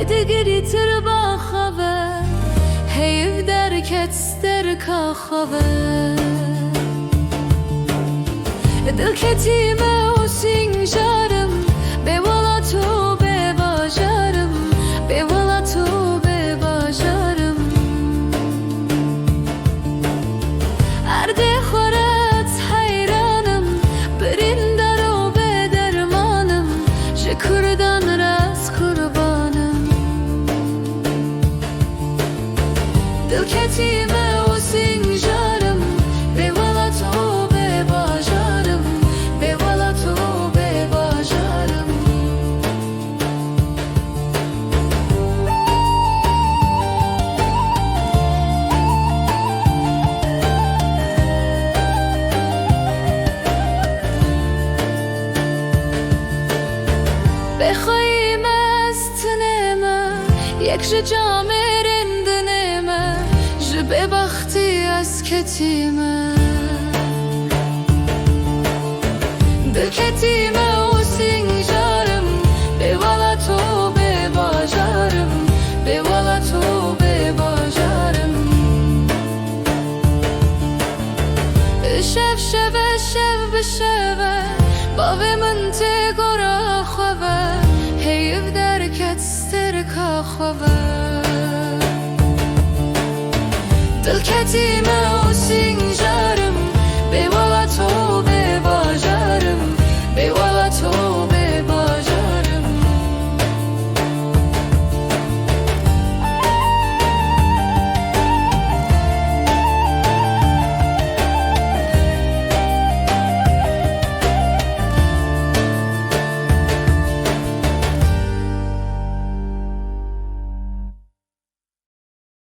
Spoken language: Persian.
دگری تر با خوابه هیو درکت سترکا خوابه دل کتیمه و سینجارم به والا تو به باجارم به والا تو به باجارم ارده خورت حیرانم برین درو به درمانم شکردان راز قربانم دل کتیمه و سینجارم به والا تو به باجارم به والا تو به باجارم بخوایم از تنمه یک جام رندنمه جب بختی از کتیمه دل کتیمه و سینجارم به والا تو به باجارم به والا تو به باجارم شب شب شب شب باوی من تگورا خوابه هیو درکت سترکا خوابه دل کتیمه